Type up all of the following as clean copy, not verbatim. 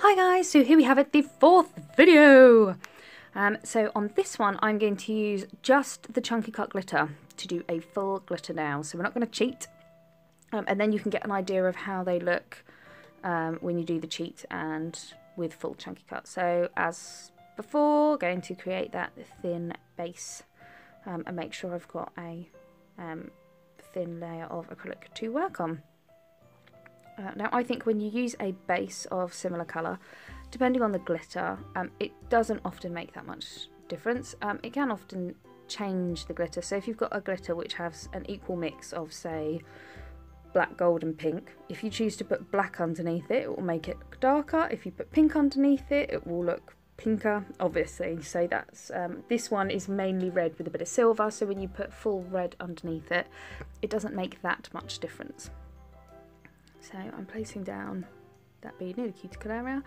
Hi guys, so here we have it, the fourth video. So on this one I'm going to use just the chunky cut glitter to do a full glitter nail. So we're not going to cheat, and then you can get an idea of how they look when you do the cheat and with full chunky cut. So as before, going to create that thin base and make sure I've got a thin layer of acrylic to work on. Now I think when you use a base of similar colour, depending on the glitter, it doesn't often make that much difference. It can often change the glitter. So if you've got a glitter which has an equal mix of, say, black, gold and pink, if you choose to put black underneath it, it will make it look darker. If you put pink underneath it, it will look pinker, obviously. So that's this one is mainly red with a bit of silver, so when you put full red underneath it, it doesn't make that much difference. So I'm placing down that bead near the cuticle area,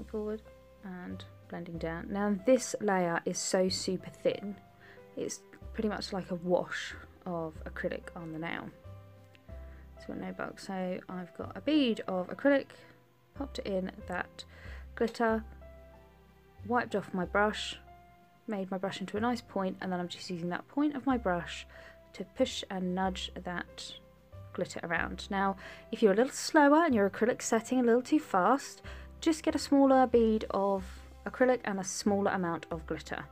forward and blending down. Now this layer is so super thin, it's pretty much like a wash of acrylic on the nail. So no bulk. So I've got a bead of acrylic, popped it in that glitter, wiped off my brush, made my brush into a nice point, and then I'm just using that point of my brush to push and nudge that glitter around. Now if you're a little slower and your acrylic setting a little too fast, just get a smaller bead of acrylic and a smaller amount of glitter.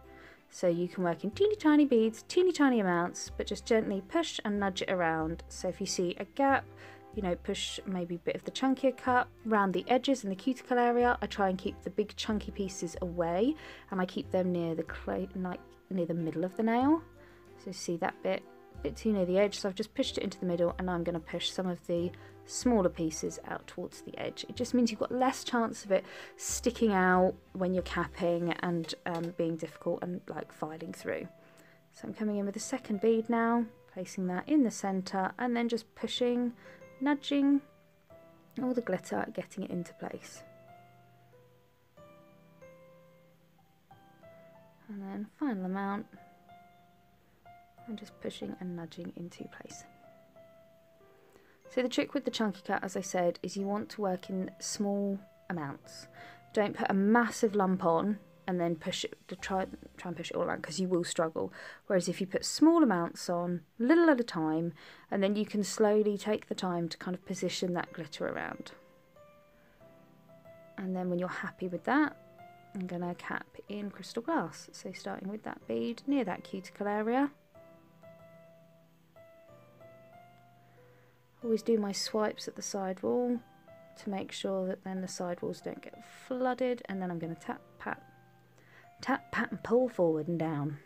So you can work in teeny tiny beads, teeny tiny amounts, but just gently push and nudge it around. So if you see a gap, you know, push maybe a bit of the chunkier cut around the edges and the cuticle area. I try and keep the big chunky pieces away, and I keep them near the clay, like near the middle of the nail. So see that bit too near the edge, so I've just pushed it into the middle, and I'm going to push some of the smaller pieces out towards the edge. It just means you've got less chance of it sticking out when you're capping and being difficult and like filing through. So I'm coming in with the second bead now, placing that in the centre, and then just pushing, nudging all the glitter, getting it into place. And then final amount, and just pushing and nudging into place. So the trick with the chunky cut, as I said, is you want to work in small amounts. Don't put a massive lump on and then push it to try and push it all around, because you will struggle. Whereas if you put small amounts on, little at a time, and then you can slowly take the time to kind of position that glitter around. And then when you're happy with that, I'm going to cap in crystal glass. So starting with that bead near that cuticle area. Always do my swipes at the side wall to make sure that then the side walls don't get flooded, and then I'm going to tap, pat and pull forward and down.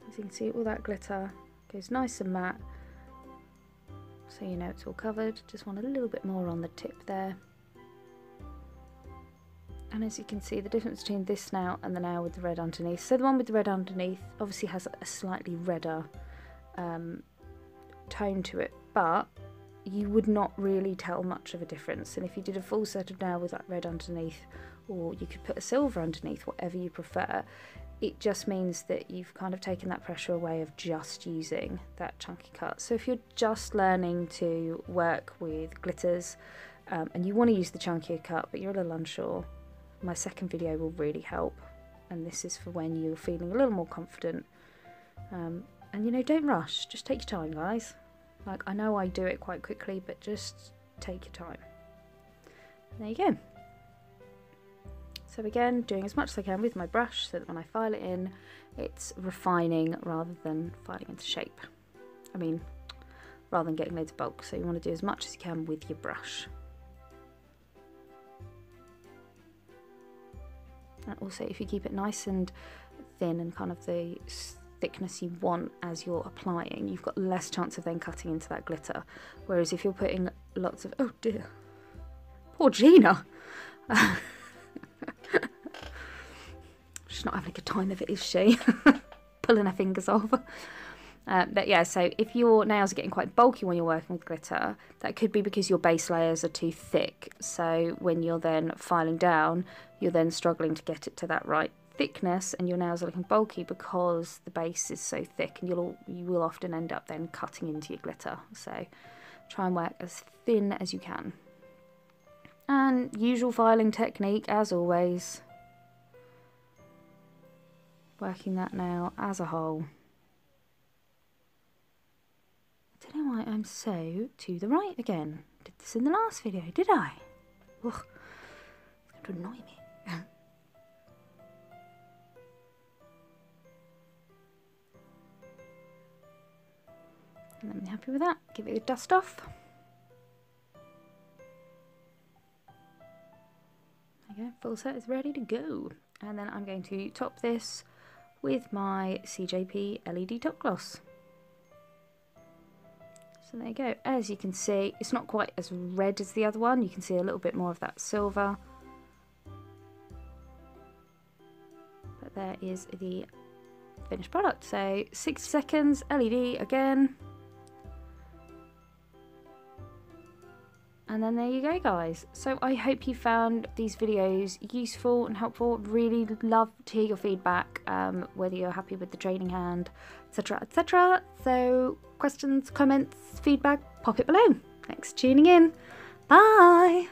As you can see, all that glitter goes nice and matte. So you know it's all covered. Just want a little bit more on the tip there. And as you can see, the difference between this nail and the nail with the red underneath. So the one with the red underneath obviously has a slightly redder tone to it, but you would not really tell much of a difference. And if you did a full set of nail with that red underneath, or you could put a silver underneath, whatever you prefer, it just means that you've kind of taken that pressure away of just using that chunky cut. So if you're just learning to work with glitters and you want to use the chunkier cut but you're a little unsure, my second video will really help. And this is for when you're feeling a little more confident. And you know, don't rush, just take your time, guys. Like, I know I do it quite quickly, but just take your time. And there you go. So again, doing as much as I can with my brush so that when I file it in, it's refining rather than filing into shape. I mean, rather than getting loads of bulk. So you want to do as much as you can with your brush. And also, if you keep it nice and thin and kind of the thickness you want as you're applying, you've got less chance of then cutting into that glitter. Whereas if you're putting lots of, oh dear, poor Gina. She's not having a good time of it, is she? Pulling her fingers off. But yeah, so if your nails are getting quite bulky when you're working with glitter, that could be because your base layers are too thick. So when you're then filing down, you're then struggling to get it to that right thickness, and your nails are looking bulky because the base is so thick, and you will often end up then cutting into your glitter. So try and work as thin as you can. And usual filing technique as always. Working that nail as a whole. I don't know why I'm so to the right again. Did this in the last video, did I? Ugh, it's going to annoy me. And I'm happy with that. Give it a dust off. There you go, full set is ready to go. And then I'm going to top this with my CJP LED Top Gloss. So there you go. As you can see, it's not quite as red as the other one. You can see a little bit more of that silver. But there is the finished product. So 60 seconds, LED again. And then there you go, guys. So I hope you found these videos useful and helpful. Really love to hear your feedback, whether you're happy with the training hand, etc, etc. So questions, comments, feedback, pop it below. Thanks for tuning in. Bye!